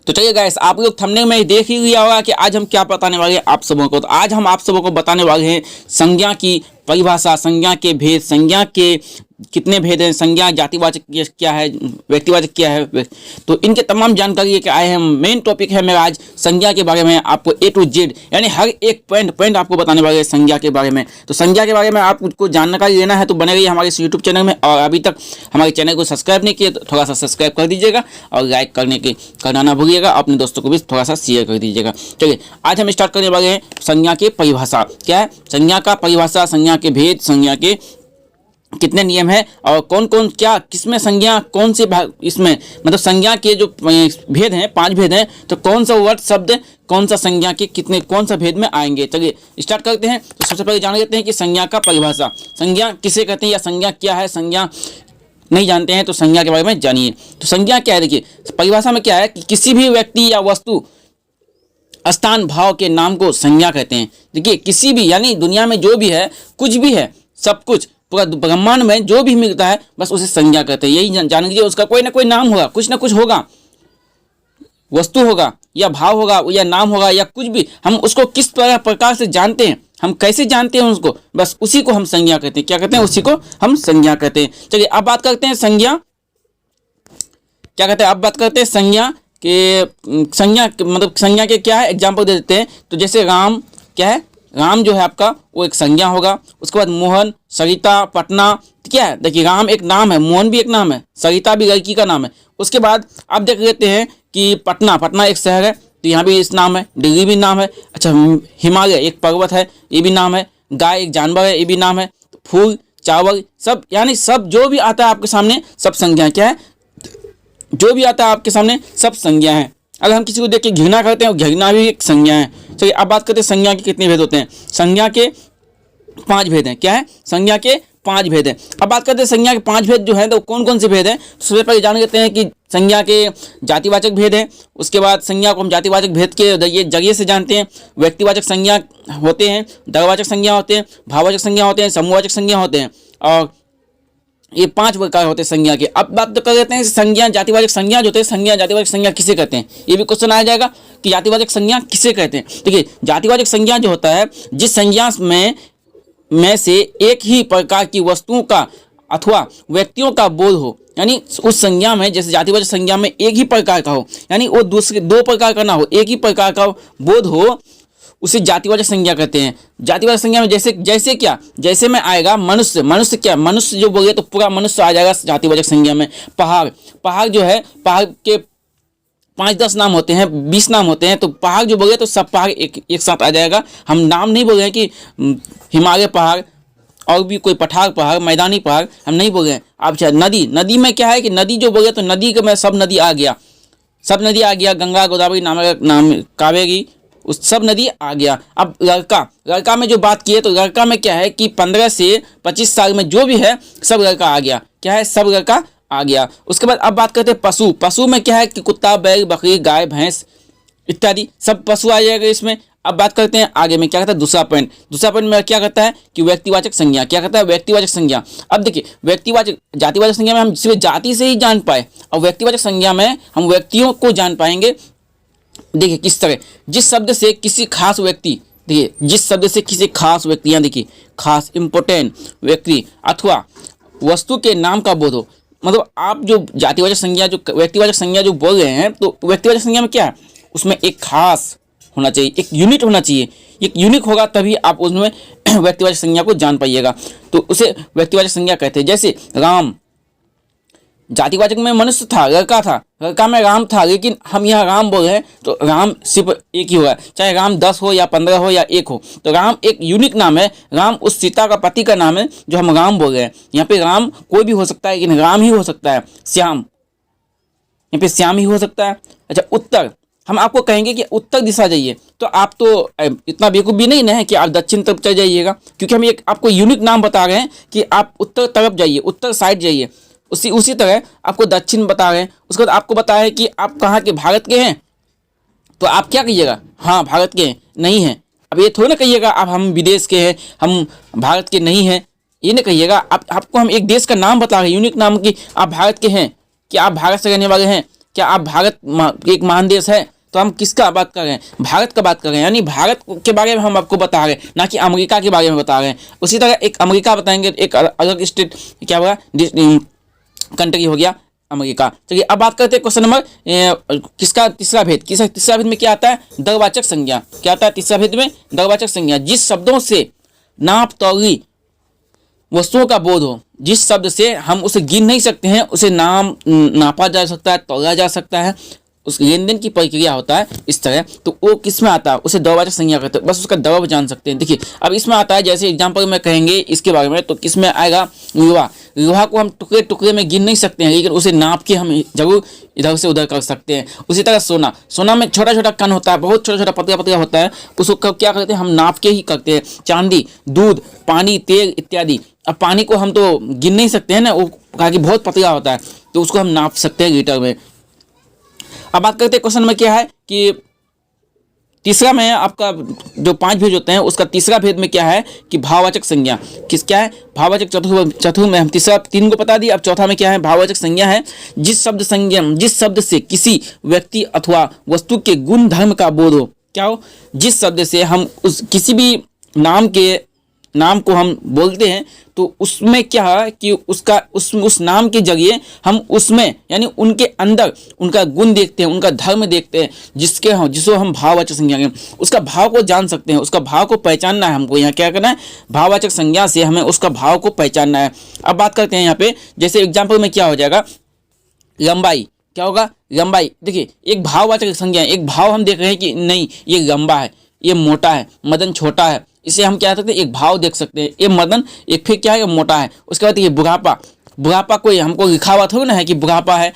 तो चलिए गाइस, आप लोग थंबनेल में देख ही लिया होगा कि आज हम क्या बताने वाले हैं आप सबों को। तो आज हम आप सबों को बताने वाले हैं संज्ञा की परिभाषा, संज्ञा के भेद, संज्ञा के कितने भेद हैं, संज्ञा जातिवाचक क्या है, व्यक्तिवाचक क्या है। तो इनके तमाम जानकारी लेके आए हैं। मेन टॉपिक है मेरा आज संज्ञा के बारे में, आपको A to Z यानी हर एक पॉइंट आपको बताने वाले हैं संज्ञा के बारे में। तो संज्ञा के बारे में आपको जानकारी लेना है तो बने रहिए हमारे इस यूट्यूब चैनल में। और अभी तक हमारे चैनल को सब्सक्राइब नहीं किए तो थोड़ा सा सब्सक्राइब कर दीजिएगा और लाइक करना ना भूलिएगा। अपने दोस्तों को भी थोड़ा सा शेयर कर दीजिएगा। चलिए आज हम स्टार्ट करने वाले हैं संज्ञा की परिभाषा। क्या है संज्ञा का परिभाषा, संज्ञा के भेद, संज्ञा के कितने नियम है और कौन कौन क्या किसमें संज्ञा कौन से भाग, इसमें मतलब संज्ञा के जो भेद हैं 5 भेद हैं, तो कौन सा वर्ड शब्द कौन सा संज्ञा के कितने कौन सा भेद में आएंगे। चलिए स्टार्ट करते हैं। तो सबसे पहले जान लेते हैं कि संज्ञा का परिभाषा, संज्ञा किसे कहते हैं या संज्ञा क्या है। संज्ञा नहीं जानते हैं तो संज्ञा के बारे में जानिए। तो संज्ञा क्या है, देखिए परिभाषा में क्या है कि किसी भी व्यक्ति या वस्तु, स्थान, भाव के नाम को संज्ञा कहते हैं। देखिए किसी भी यानी दुनिया में जो भी है, कुछ भी है, सब कुछ पूरा ब्रह्मांड में जो भी मिलता है बस उसे संज्ञा कहते हैं। यही जान लीजिए, उसका कोई ना कोई नाम होगा, कुछ ना कुछ होगा, वस्तु होगा या भाव होगा या नाम होगा या कुछ भी। हम उसको किस प्रकार से जानते हैं, हम कैसे जानते हैं उसको, बस उसी को हम संज्ञा कहते हैं। क्या कहते हैं, उसी को हम संज्ञा कहते हैं। चलिए अब बात करते हैं संज्ञा क्या कहते हैं। अब बात करते हैं संज्ञा के, संज्ञा मतलब संज्ञा के क्या है एग्जाम्पल दे देते हैं। तो जैसे राम क्या है, राम जो है आपका वो एक संज्ञा होगा। उसके बाद मोहन, सरिता, पटना क्या है, देखिए राम एक नाम है, मोहन भी एक नाम है, सरिता भी लड़की का नाम है। उसके बाद आप देख लेते हैं कि पटना एक शहर है तो यहाँ भी इस नाम है, दिल्ली भी नाम है। अच्छा हिमालय एक पर्वत है, ये भी नाम है। गाय एक जानवर है, ये भी नाम है। फूल, चावल सब यानी सब जो भी आता है आपके सामने सब संज्ञा क्या है, जो भी आता है आपके सामने सब संज्ञा है। अगर हम किसी को देख के घृणा करते हैं, घृणा भी एक संज्ञा है। चलिए अब बात करते हैं संज्ञा के कितने भेद होते हैं। संज्ञा के 5 भेद हैं। क्या है, संज्ञा के 5 भेद हैं। अब बात करते हैं संज्ञा के 5 भेद जो है तो कौन कौन से भेद हैं। सबसे पहले जान लेते हैं कि संज्ञा के जातिवाचक भेद है। उसके बाद संज्ञा को हम जातिवाचक भेद के जरिए से जानते हैं। व्यक्तिवाचक संज्ञा होते हैं, दलवाचक संज्ञा होते हैं, भाववाचक संज्ञा होते हैं, समूहवाचक संज्ञा होते हैं और ये 5 प्रकार होते हैं संज्ञा के। अब बात तो कर लेते हैं संज्ञा जातिवाचक संज्ञा जो होते हैं, संज्ञा जातिवाचक संज्ञा किसे कहते हैं। ये भी क्वेश्चन आ जाएगा कि जातिवाचक संज्ञा किसे कहते हैं। देखिए जातिवाचक संज्ञा जो होता है जिस संज्ञा में से एक ही प्रकार की वस्तुओं का अथवा व्यक्तियों का बोध हो, यानी उस संज्ञा में जैसे जातिवाचक संज्ञा में एक ही प्रकार का हो, यानी वो दूसरे 2 प्रकार का ना हो, एक ही प्रकार का बोध हो, उसे जातिवाचक संज्ञा कहते हैं। जातिवाचक संज्ञा में जैसे क्या, जैसे में आएगा मनुष्य क्या, मनुष्य जो बोले तो पूरा मनुष्य आ जाएगा जातिवाचक संज्ञा में। पहाड़ जो है, पहाड़ के 5-10 नाम होते हैं, 20 नाम होते हैं, तो पहाड़ जो बोले तो सब पहाड़ एक साथ आ जाएगा। हम नाम नहीं बोल रहे हैं कि हिमालय पहाड़ और भी कोई पठार पहाड़, मैदानी पहाड़, हम नहीं बोल रहे हैं। आप नदी में क्या है कि नदी जो बोले तो नदी के में सब नदी आ गया, गंगा, गोदावरी, नाम कावेरी, उस सब नदी आ गया। अब लड़का में जो बात की है तो लड़का में क्या है कि 15 से 25 साल में जो भी है सब लड़का आ गया। क्या है, सब लड़का आ गया। उसके बाद अब बात करते हैं पशु में क्या है कि कुत्ता, बैल, बकरी, गाय, भैंस इत्यादि सब पशु आ जाएगा इसमें। अब बात करते हैं आगे में क्या कहता है दूसरा पॉइंट में क्या कहता है कि व्यक्तिवाचक संज्ञा। क्या कहता है, व्यक्तिवाचक संज्ञा। अब देखिए जातिवाचक संज्ञा में हम सिर्फ जाति से ही जान पाए और व्यक्तिवाचक संज्ञा में हम व्यक्तियों को जान पाएंगे। देखिए किस तरह, जिस शब्द से किसी खास व्यक्ति, देखिए जिस शब्द से किसी खास व्यक्ति, यहाँ देखिए खास इंपोर्टेंट व्यक्ति अथवा वस्तु के नाम का बोध हो। मतलब आप जो जातिवाचक संज्ञा जो व्यक्तिवाचक संज्ञा जो बोल रहे हैं तो व्यक्तिवाचक संज्ञा में क्या है, उसमें एक खास होना चाहिए, एक यूनिट होना चाहिए। एक यूनिक होगा तभी आप उसमें व्यक्तिवाचक संज्ञा को जान पाइएगा, तो उसे व्यक्तिवाचक संज्ञा कहते हैं। जैसे राम जातिवाचक में मनुष्य था, लड़का में राम था, लेकिन हम यहाँ राम बोल रहे हैं तो राम सिर्फ एक ही होगा, चाहे राम 10 हो या 15 हो या 1 हो, तो राम एक यूनिक नाम है। राम उस सीता का पति का नाम है जो हम राम बोल रहे हैं। यहाँ पे राम कोई भी हो सकता है लेकिन राम ही हो सकता है। श्याम, यहाँ पे श्याम ही हो सकता है। अच्छा उत्तर, हम आपको कहेंगे कि उत्तर दिशा जाइए तो आप तो इतना बेवकूफ़ भी नहीं ना है कि आप दक्षिण तरफ चले जाइएगा, क्योंकि हम एक आपको यूनिक नाम बता रहे हैं कि आप उत्तर तरफ जाइए, उत्तर साइड जाइए। उसी तरह आपको दक्षिण बता रहे हैं। उसके बाद आपको बता है कि आप कहाँ के, भारत के हैं, तो आप क्या कहिएगा, हाँ भारत के हैं, नहीं हैं। अब ये थोड़ा ना कहिएगा आप हम विदेश के हैं, हम भारत के नहीं हैं, ये नहीं कहिएगा। आपको हम एक देश का नाम बता रहे हैं, यूनिक नाम कि आप भारत के हैं, कि आप भारत से रहने वाले हैं, क्या आप भारत एक महान देश है? तो हम किसका बात कर रहे हैं? भारत का बात कर रहे हैं, यानी भारत के बारे में हम आपको बता रहे हैं, ना कि अमेरिका के बारे में बता रहे हैं। उसी तरह एक अमेरिका बताएंगे, एक अलग स्टेट क्या होगा, कंट्री हो गया अमेरिका। चलिए अब बात करते हैं क्वेश्चन नंबर किसका तीसरा भेद। तीसरा भेद में क्या आता है? दरवाचक संज्ञा। क्या आता है तीसरा भेद में? दरवाचक संज्ञा। जिस शब्दों से नाप तौली वस्तुओं का बोध हो, जिस शब्द से हम उसे गिन नहीं सकते हैं, उसे नापा जा सकता है, तौला जा सकता है, उस लेन देन की प्रक्रिया होता है इस तरह, तो वो किस में आता है? उसे दरवाचक संज्ञा कहते हैं। बस उसका दबाव जान सकते हैं। देखिए अब इसमें आता है, जैसे एग्जांपल में कहेंगे इसके बारे में, तो किस में आएगा? लोहा। लोहा को हम टुकड़े टुकड़े में गिन नहीं सकते हैं, लेकिन उसे नाप के हम जरूर इधर से उधर कर सकते हैं। उसी तरह सोना। सोना में छोटा छोटा कण होता है, बहुत छोटा छोटा पतला पतला होता है, उसको क्या करते हैं? हम नाप के ही करते हैं। चांदी, दूध, पानी, तेल इत्यादि। अब पानी को हम तो गिन नहीं सकते हैं ना, वो कहा कि बहुत पतला होता है, तो उसको हम नाप सकते हैं लीटर में। अब बात करते हैं क्वेश्चन में क्या है कि तीसरा में आपका जो 5 भेद होते हैं, उसका तीसरा भेद में क्या है कि भाववाचक संज्ञा। क्या है? भाववाचक। चतुर्थ में हम तीसरा 3 को बता दिया। अब चौथा में क्या है? भाववाचक संज्ञा है जिस शब्द से किसी व्यक्ति अथवा वस्तु के गुण धर्म का बोध हो। क्या हो? जिस शब्द से हम उस किसी भी नाम को हम बोलते हैं, तो उसमें क्या है कि उसका उस नाम के जरिए हम उसमें यानी उनके अंदर उनका गुण देखते हैं, उनका धर्म देखते हैं, जिसको हम भाववाचक संज्ञा कहते हैं। उसका भाव को जान सकते हैं, उसका भाव को पहचानना है हमको। यहाँ क्या करना है? भाववाचक संज्ञा से हमें उसका भाव को पहचानना है। अब बात करते हैं यहाँ पे, जैसे एग्जाम्पल में क्या हो जाएगा? लंबाई। क्या होगा? लंबाई। देखिए एक भाववाचक संज्ञा, एक भाव हम देख रहे हैं कि नहीं ये लंबा है, ये मोटा है, मदन छोटा है, इसे हम क्या सकते हैं? एक भाव देख सकते हैं। ये मदन, एक फिर क्या है? मोटा है। उसके बाद ये बुढ़ापा। बुढ़ापा कोई हमको लिखा हुआ थोड़ी ना है कि बुढ़ापा है,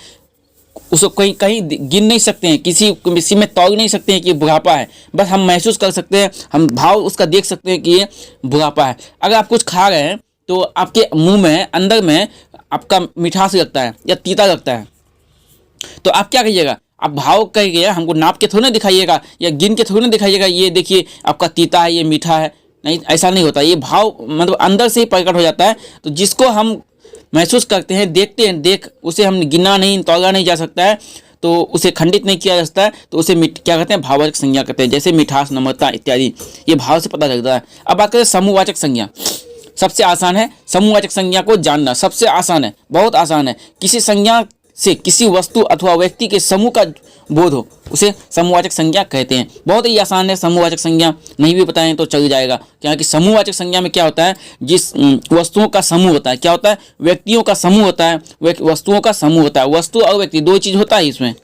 उसको कहीं गिन नहीं सकते हैं, किसी में तौल नहीं सकते हैं कि बुढ़ापा है, बस हम महसूस कर सकते हैं, हम भाव उसका देख सकते हैं कि ये बुढ़ापा है। अगर आप कुछ खा रहे हैं तो आपके मुंह में अंदर में आपका मिठास लगता है या तीता लगता है, तो आप क्या कहिएगा? आप भाव कहिएगा, हमको नाप के थोड़ी ना दिखाइएगा या गिन के थोड़ी ना दिखाइएगा, ये देखिए आपका तीता है, ये मीठा है। नहीं, ऐसा नहीं होता। ये भाव मतलब अंदर से ही प्रकट हो जाता है। तो जिसको हम महसूस करते हैं, देखते हैं, उसे हम गिना नहीं, तौला नहीं जा सकता है, तो उसे खंडित नहीं किया जा सकता है, तो उसे क्या कहते हैं? भाववाचक संज्ञा कहते हैं। जैसे मिठास, नम्रता इत्यादि, ये भाव से पता चलता है। अब बात करें समूहवाचक संज्ञा। सबसे आसान है समूहवाचक संज्ञा को जानना, सबसे आसान है, बहुत आसान है। किसी संज्ञा से किसी वस्तु अथवा व्यक्ति के समूह का बोध हो, उसे समूहवाचक संज्ञा कहते हैं। बहुत ही आसान है समूहवाचक संज्ञा, नहीं भी बताएं तो चल जाएगा। क्योंकि समूहवाचक संज्ञा में क्या होता है? जिस वस्तुओं का समूह होता है। क्या होता है? व्यक्तियों का समूह होता है, वस्तुओं का समूह होता है। वस्तु और व्यक्ति दो चीज होता है इसमें।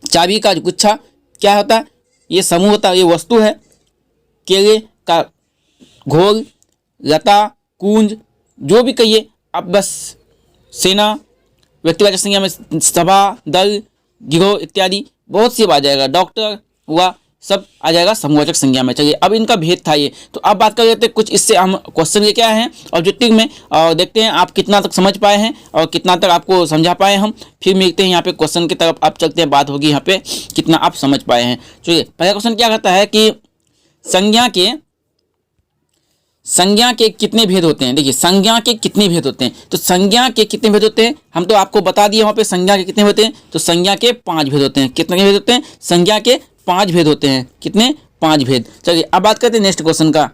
चाबी का गुच्छा क्या होता है? ये समूह होता है, ये वस्तु है। केले का घोल, लता, कुंज, जो भी कहिए आप, बस सेना, व्यक्तिवाचक संज्ञा में सभा, दल, गिरोह इत्यादि बहुत सी आ जाएगा। डॉक्टर हुआ, सब आ जाएगा समूहवाचक संज्ञा में। चलिए अब इनका भेद था ये, तो अब बात कर लेते हैं कुछ इससे हम क्वेश्चन लेके आए हैं ऑब्जेक्टिव में, और देखते हैं आप कितना तक समझ पाए हैं और कितना तक आपको समझा पाए हम। फिर मिलते हैं यहाँ पे क्वेश्चन की तरफ, आप चलते हैं, बात होगी यहाँ पे कितना आप समझ पाए हैं। चलिए पहला क्वेश्चन क्या कहता है कि संज्ञा के कितने भेद होते हैं। देखिए संज्ञा के कितने भेद होते हैं, तो संज्ञा के कितने भेद होते हैं हम तो आपको बता दिए वहाँ पे। संज्ञा के कितने होते हैं? तो संज्ञा के 5 भेद होते हैं। कितने भेद होते हैं? संज्ञा के 5 भेद होते हैं। कितने? 5 भेद। चलिए अब बात करते हैं नेक्स्ट क्वेश्चन का।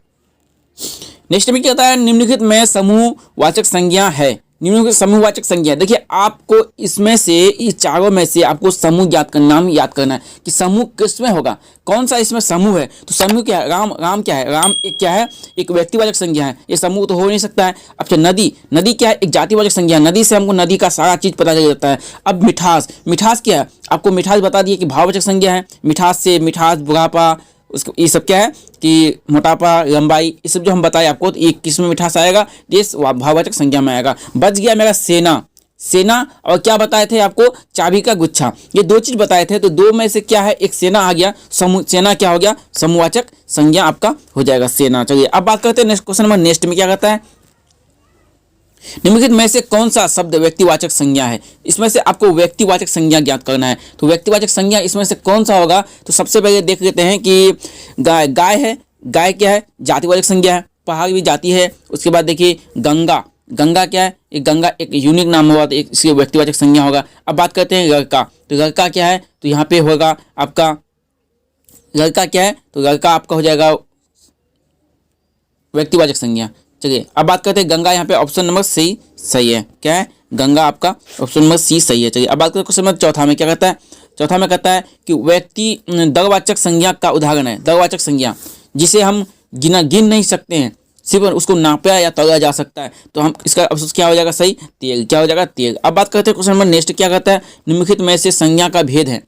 नेक्स्ट में क्या होता है? निम्नलिखित में समूहवाचक संज्ञा है। निम्नलिखित समूहवाचक संज्ञा, देखिए आपको इसमें से, इस चारों में से आपको समूह नाम याद करना है कि समूह किसमें होगा, कौन सा इसमें समूह है। तो समूह क्या है? राम क्या है? राम एक क्या है? एक व्यक्तिवाचक संज्ञा है, ये समूह तो हो नहीं सकता है। अब नदी क्या है? एक जातिवाचक संज्ञा है। नदी से हमको नदी का सारा चीज पता चल जाता है। अब मिठास क्या है? आपको मिठास बता दिए कि भाववाचक संज्ञा है। मिठास, बुढ़ापा, उसको ये सब क्या है कि मोटापा, लंबाई, ये सब जो हम बताए आपको, तो ये किस में मिठास आएगा? ये भाववाचक संज्ञा में आएगा। बच गया मेरा सेना और क्या बताए थे आपको? चाबी का गुच्छा। ये 2 चीज बताए थे, तो 2 में से क्या है? एक सेना आ गया। सेना क्या हो गया? समूहवाचक संज्ञा आपका हो जाएगा सेना। चलिए अब बात करते हैं नेक्स्ट क्वेश्चन नंबर। नेक्स्ट में क्या कहता है? निम्नलिखित में से कौन सा शब्द व्यक्तिवाचक संज्ञा है। इसमें से आपको व्यक्तिवाचक संज्ञा ज्ञात करना है। तो व्यक्तिवाचक संज्ञा इसमें से कौन सा होगा? तो सबसे पहले देख लेते हैं कि गाय है। गाय क्या है? जातिवाचक संज्ञा है, पहाड़ भी जाति है। उसके बाद देखिए गंगा क्या है? एक गंगा एक यूनिक नाम होगा तो एक इसकी व्यक्तिवाचक संज्ञा होगा। अब बात करते हैं लड़का, तो लड़का क्या है, तो यहाँ पे होगा आपका लड़का क्या है, तो लड़का आपका हो जाएगा व्यक्तिवाचक संज्ञा। चलिए अब बात करते हैं गंगा, यहाँ पे ऑप्शन नंबर सी सही है। क्या है, गंगा आपका ऑप्शन नंबर सी सही है। चलिए अब बात करते हैं क्वेश्चन नंबर चौथा में क्या कहता है, चौथा में कहता है कि व्यक्ति दलवाचक संज्ञा का उदाहरण है। दलवाचक संज्ञा जिसे हम गिन नहीं सकते हैं, सिर्फ उसको नापा या तोला जा सकता है, तो हम इसका ऑप्शन क्या हो जाएगा सही, तेल। क्या हो जाएगा, तेल। अब बात करते हैं क्वेश्चन नंबर नेक्स्ट क्या कहता है, निम्नलिखित में से संज्ञा का भेद है।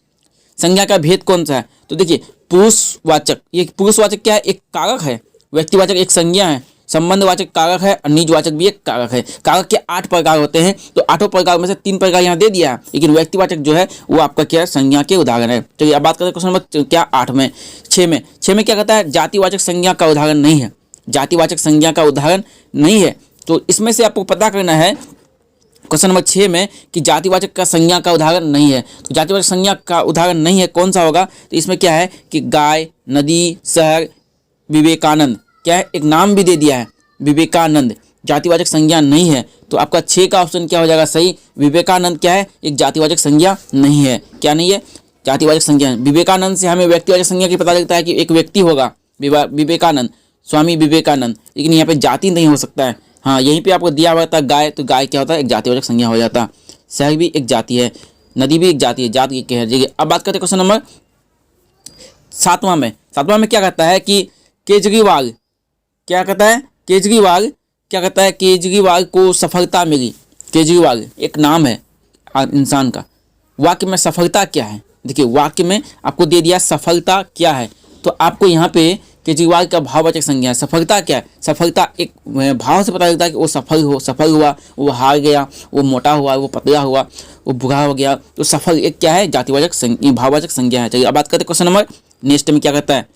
संज्ञा का भेद कौन सा है, तो देखिए पुरुषवाचक, ये पुरुषवाचक क्या है, एक कारक है, व्यक्तिवाचक एक संज्ञा है, संबंधवाचक कारक है और निजवाचक भी एक कारक है। कारक के 8 प्रकार होते हैं, तो 8 प्रकार में से 3 प्रकार यहाँ दे दिया है, लेकिन व्यक्तिवाचक जो है वो आपका क्या है, संज्ञा के उदाहरण है। चलिए अब बात करते हैं क्वेश्चन नंबर क्या 8 में 6 में क्या कहता है, जातिवाचक संज्ञा का उदाहरण नहीं है। जातिवाचक संज्ञा का उदाहरण नहीं है, तो इसमें से आपको पता करना है क्वेश्चन नंबर 6 में कि जातिवाचक का संज्ञा का उदाहरण नहीं है। तो जातिवाचक संज्ञा का उदाहरण नहीं है, कौन सा होगा, तो इसमें क्या है कि गाय, नदी, शहर, विवेकानंद, क्या है एक नाम भी दे दिया है विवेकानंद, जातिवाचक संज्ञा नहीं है। तो आपका 6 का ऑप्शन क्या हो जाएगा सही, विवेकानंद क्या है, एक जातिवाचक संज्ञा नहीं है। क्या नहीं है, जातिवाचक संज्ञा। विवेकानंद से हमें व्यक्तिवाचक संज्ञा की पता लगता है कि एक व्यक्ति होगा विवेकानंद, स्वामी विवेकानंद, लेकिन यहाँ पे जाति नहीं हो सकता है। हाँ, यहीं पे आपको दिया हुआ था गाय, तो गाय क्या होता है, एक जातिवाचक संज्ञा हो जाता। शहर भी एक जाति है, नदी भी एक जाति है, जाति के है। ठीक है, अब बात करते हैं क्वेश्चन नंबर 7वां में क्या कहता है कि केजरीवाल क्या कहता है, केजरीवाल क्या कहता है, केजरीवाल को सफलता मिली। केजरीवाल एक नाम है इंसान का। वाक्य में सफलता क्या है, देखिए वाक्य में आपको दे दिया सफलता क्या है, तो आपको यहाँ पे केजरीवाल का भाववाचक संज्ञा है। सफलता क्या है, सफलता एक भाव से पता लगता है कि वो सफल हुआ, वो हार गया, वो मोटा हुआ, वो पतला हुआ, वो बुरा हो गया, तो सफल एक क्या है, जातिवाचक भाववाचक संज्ञा है। चलिए अब बात करते हैं क्वेश्चन नंबर नेक्स्ट में क्या कहता है,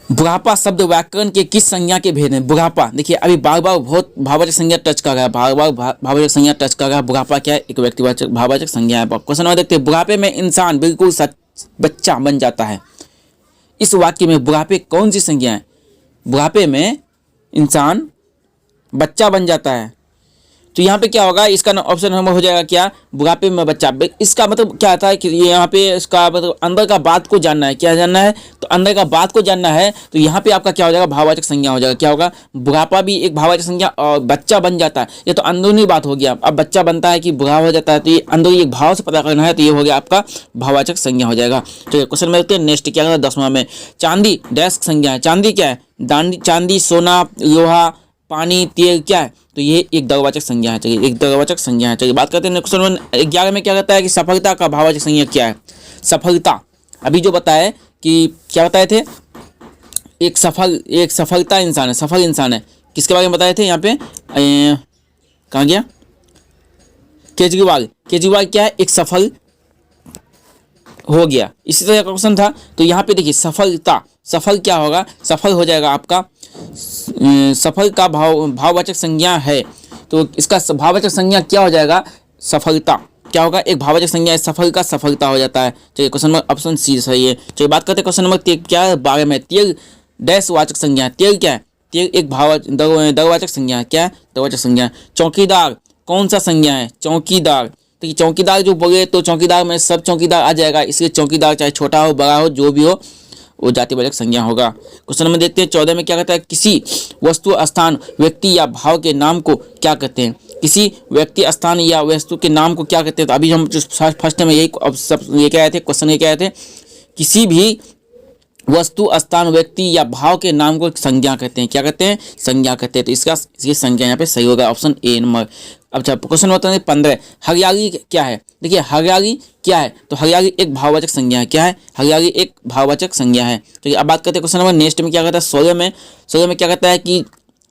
बुढ़ापा शब्द व्याकरण के किस संज्ञा के भेद हैं। बुढ़ापा देखिए अभी बार बार बहुत भाववाचक संज्ञा टच कर रहा है, बार बार भाववाचक संज्ञा टच कर रहा है। बुढ़ापा क्या है, एक व्यक्तिवाचक भाववाचक संज्ञा है। क्वेश्चन नंबर देखते हैं, बुढ़ापे में इंसान बिल्कुल बच्चा बन जाता है। इस वाक्य में बुढ़ापे कौन सी संज्ञा है, बुढ़ापे में इंसान बच्चा बन जाता है, तो यहाँ पे क्या होगा, इसका ऑप्शन नंबर हो जाएगा क्या, बुढ़ापे में बच्चा। इसका मतलब क्या था कि यहाँ पे इसका मतलब अंदर का बात को जानना है, क्या जानना है, तो अंदर का बात को जानना है, तो यहाँ पे आपका क्या हो जाएगा, भाववाचक संज्ञा हो जाएगा। क्या होगा, बुढ़ापा भी एक भाववाचक संज्ञा और बच्चा बन जाता है, ये तो अंदरूनी बात हो गया। अब बच्चा बनता है कि बुढ़ा हो जाता है, तो ये अंदरूनी एक भाव से पता करना है, तो ये हो गया आपका भाववाचक संज्ञा हो जाएगा। तो क्वेश्चन में देखते हैं नेक्स्ट क्या है 10वां में, चांदी डैश संज्ञा है। चांदी क्या है, चांदी, सोना, लोहा, पानी, तेल क्या है, तो ये एक द्रव्यवाचक संज्ञा है। चलिए एक द्रव्यवाचक संज्ञा है। चलिए बात करते हैं क्वेश्चन नंबर 11 में क्या कहता है कि सफलता का भाववाचक संज्ञा क्या है। सफलता अभी जो बताया कि क्या बताए थे, एक सफलता इंसान है, सफल इंसान है, किसके बारे में बताए थे यहाँ पे, कहाँ गया, केजरीवाल क्या है, एक सफल हो गया, इसी तरह का क्वेश्चन था। तो यहाँ पे देखिए सफलता, सफल क्या होगा, सफल हो जाएगा आपका, सफल का भाववाचक संज्ञा है, तो इसका भाववाचक संज्ञा क्या हो जाएगा, सफलता क्या होगा, एक भाववाचक संज्ञा है, सफल का सफलता हो जाता है। चलिए क्वेश्चन नंबर ऑप्शन सी सही है। चलिए बात करते हैं क्वेश्चन नंबर क्या है 12 में, तेल डैश वाचक संज्ञा है। तेल क्या है, तेल एक द्रव्यवाचक संज्ञा है, क्या है, द्रव्यवाचक संज्ञा है। चौकीदार कौन सा संज्ञा है, चौकीदार, तो चौकीदार जो बोले तो चौकीदार में सब चौकीदार आ जाएगा, इसलिए चौकीदार चाहे छोटा हो बड़ा हो जो भी हो वो जातिवाचक संज्ञा होगा। क्वेश्चन नंबर देखते हैं 14 में क्या कहता है, किसी वस्तु, स्थान, व्यक्ति या भाव के नाम को क्या कहते हैं। किसी व्यक्ति, स्थान या वस्तु के नाम को क्या कहते हैं, तो अभी हम जो फर्स्ट में यही सब ये क्या आए थे, क्वेश्चन ये क्या आए थे, किसी भी वस्तु, स्थान, व्यक्ति या भाव के नाम को संज्ञा कहते हैं। क्या कहते हैं, संज्ञा कहते हैं, तो इसकी संज्ञा यहाँ पे सही होगा, ऑप्शन ए नंबर। अच्छा क्वेश्चन होता है 15, हरियाली क्या है। देखिए हरियाली क्या है, तो हरियाली एक भाववाचक संज्ञा है। क्या है, हरियाली एक भाववाचक संज्ञा है। तो अब बात करते हैं क्वेश्चन नंबर नेक्स्ट में क्या कहता है 16 में क्या कहता है कि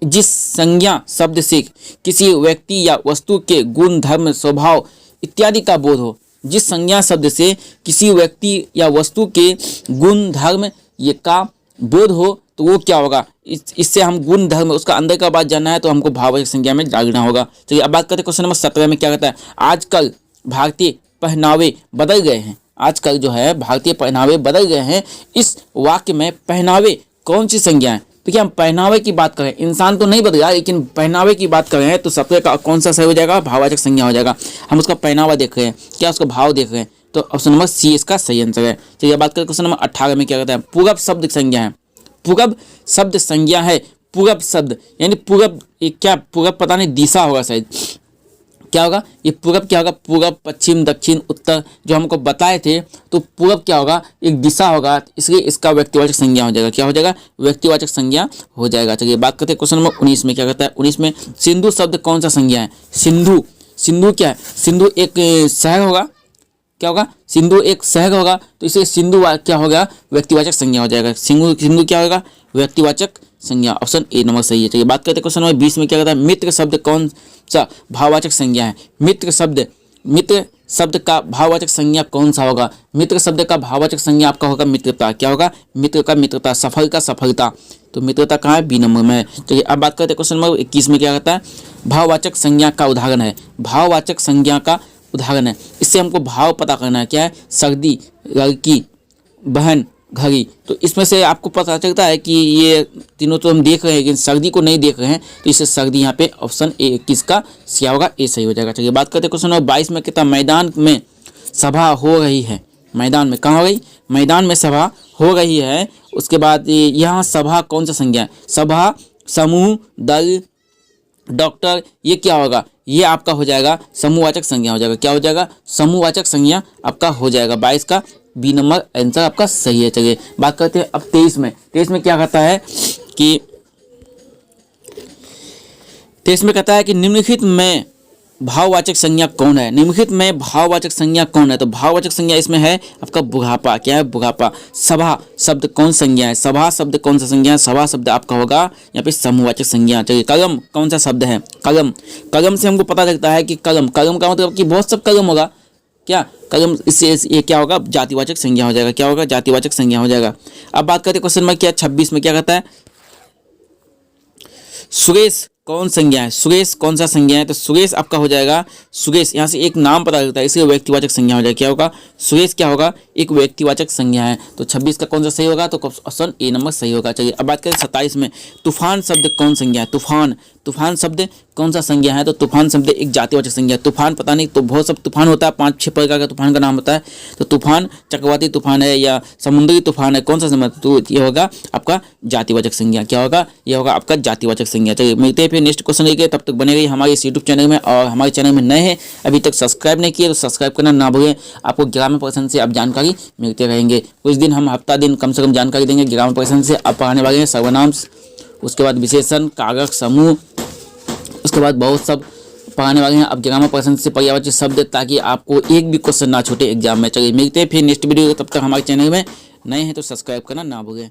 जिस संज्ञा शब्द से किसी व्यक्ति या वस्तु के गुण, धर्म, स्वभाव इत्यादि का बोध हो। जिस संज्ञा शब्द से किसी व्यक्ति या वस्तु के गुण, धर्म ये का बोध हो, तो वो क्या होगा, इससे हम गुण, धर्म, उसका अंदर का बात जानना है, तो हमको भाववाचक संज्ञा में डालना होगा। चलिए अब बात करते हैं क्वेश्चन नंबर 17 में क्या कहता है, आजकल भारतीय पहनावे बदल गए हैं। आजकल जो है भारतीय पहनावे बदल गए हैं। इस वाक्य में पहनावे कौन सी संज्ञा है? देखिए हम पहनावे की बात करें, इंसान तो नहीं बदला लेकिन पहनावे की बात कर रहे हैं तो सबसे कौन सा सही हो जाएगा? भाववाचक संज्ञा हो जाएगा। हम उसका पहनावा देख रहे हैं, क्या उसका भाव देख रहे हैं, तो ऑप्शन नंबर सी इसका सही आंसर है। चलिए बात करें क्वेश्चन नंबर 18 में, क्या कहता है? पूरब शब्द संज्ञा है। पूरब शब्द संज्ञा है। पूरब शब्द यानी पूरब, क्या पूरब पता नहीं, दिशा होगा शायद, क्या होगा ये पूरब? क्या होगा? पूरब, पश्चिम, दक्षिण, उत्तर जो हमको बताए थे, तो पूरब क्या होगा? एक दिशा होगा, इसलिए इसका व्यक्तिवाचक संज्ञा हो जाएगा। क्या हो जाएगा? व्यक्तिवाचक संज्ञा हो जाएगा। चलिए बात करते हैं क्वेश्चन नंबर 19 में, क्या कहता है? 19 में सिंधु शब्द कौन सा संज्ञा है? सिंधु, सिंधु क्या है? सिंधु एक शहर होगा। क्या होगा? सिंधु एक शहर होगा, तो इसे सिंधु क्या होगा? व्यक्तिवाचक संज्ञा हो जाएगा। सिंधु, सिंधु क्या होगा? व्यक्तिवाचक संज्ञा। ऑप्शन ए नंबर सही है। चलिए बात करते हैं क्वेश्चन नंबर 20 में, क्या कहता है? मित्र शब्द कौन सा भाववाचक संज्ञा है? मित्र शब्द, मित्र शब्द का भाववाचक संज्ञा कौन सा होगा? मित्र शब्द का भाववाचक संज्ञा आपका होगा मित्रता। क्या होगा? मित्र का मित्रता, सफल का सफलता, तो मित्रता कहाँ है? बी नंबर में है। चलिए अब बात करते हैं क्वेश्चन नंबर 21 में, क्या कहता है? भाववाचक संज्ञा का उदाहरण है। भाववाचक संज्ञा का उदाहरण है, इससे हमको भाव पता करना है। क्या है? सर्दी, लड़की, बहन, घड़ी। तो इसमें से आपको पता चलता है कि ये तीनों तो हम देख रहे हैं लेकिन सर्दी को नहीं देख रहे हैं, तो इससे सर्दी यहाँ पे ऑप्शन ए किसका क्या होगा? ए सही हो जाएगा। चलिए बात करते हैं क्वेश्चन नंबर 22 में, कितना? मैदान में सभा हो रही है। मैदान में कहाँ हो गई? मैदान में सभा हो रही है। उसके बाद यहाँ सभा कौन सा संज्ञा है? सभा, समूह, दल, डॉक्टर, ये क्या होगा? ये आपका हो जाएगा समूहवाचक संज्ञा हो जाएगा। क्या हो जाएगा? समूहवाचक संज्ञा आपका हो जाएगा। 22 का बी नंबर आंसर आपका सही है। चलिए बात करते हैं अब 23 में। 23 में क्या कहता है कि 23 में कहता है कि निम्नलिखित में भाववाचक संज्ञा कौन है? निम्नलिखित में भाववाचक संज्ञा कौन है? तो भाववाचक संज्ञा इसमें है आपका बुढ़ापा। क्या है? बुढ़ापा। सभा शब्द कौन संज्ञा है? सभा शब्द कौन सा संज्ञा है? सभा शब्द आपका होगा यहाँ पे समूहवाचक संज्ञा। चलिए कलम कौन सा शब्द है? कलम, कलम से हमको पता लगता है कि कलम, कलम का मतलब कि बहुत सब कलम होगा। क्या? कलम, इससे ये क्या होगा? जातिवाचक संज्ञा हो जाएगा। क्या होगा? जातिवाचक संज्ञा हो जाएगा। अब बात करते हैं क्वेश्चन नंबर क्या 26 में, क्या कहता है? सुरेश कौन संज्ञा है? सुरेश कौन सा संज्ञा है? तो सुरेश आपका हो जाएगा, सुरेश यहाँ से एक नाम पता लगता है, इसलिए व्यक्तिवाचक संज्ञा हो जाएगा। क्या होगा? सुरेश क्या होगा? एक व्यक्तिवाचक संज्ञा है। तो 26 का कौन सा सही होगा? तो ऑप्शन ए नंबर सही होगा। चलिए अब बात करें 27 में, तूफान शब्द कौन संज्ञा है? तूफान, तूफान शब्द कौन सा संज्ञा है? तो तूफान शब्द एक जातिवाचक संज्ञा है। तूफान पता नहीं, तो बहुत सब तूफान होता है, 5-6 प्रकार का तूफान का नाम होता है। तो तूफान चक्रवाती तूफान है या समुद्री तूफान है, कौन सा संज्ञा? तो ये होगा आपका जातिवाचक संज्ञा। क्या होगा? ये होगा आपका जातिवाचक संज्ञा। चलिए मिलते हैं फिर नेक्स्ट क्वेश्चन लेके, तब तक बने रहिए हमारे इस यूट्यूब चैनल में। और हमारे चैनल में नए हैं, अभी तक सब्सक्राइब नहीं किए तो सब्सक्राइब करना ना भूलें। आपको ग्रामीण प्रश्न से आप जानकारी मिलते रहेंगे। कुछ दिन हम हफ्ता दिन कम से कम जानकारी देंगे ग्रामीण प्रश्न से। आप पढ़ाने वाले हैं सर्वनाम, उसके बाद विशेषण, कारक, समूह, उसके बाद बहुत सब पढ़ाने वाले हैं अब ग्रामर पर्सन से पर्यायवाची शब्द, ताकि आपको एक भी क्वेश्चन ना छूटे एग्जाम में। चलिए मिलते हैं फिर नेक्स्ट वीडियो, तब तक हमारे चैनल में नए हैं तो सब्सक्राइब करना ना भूलें।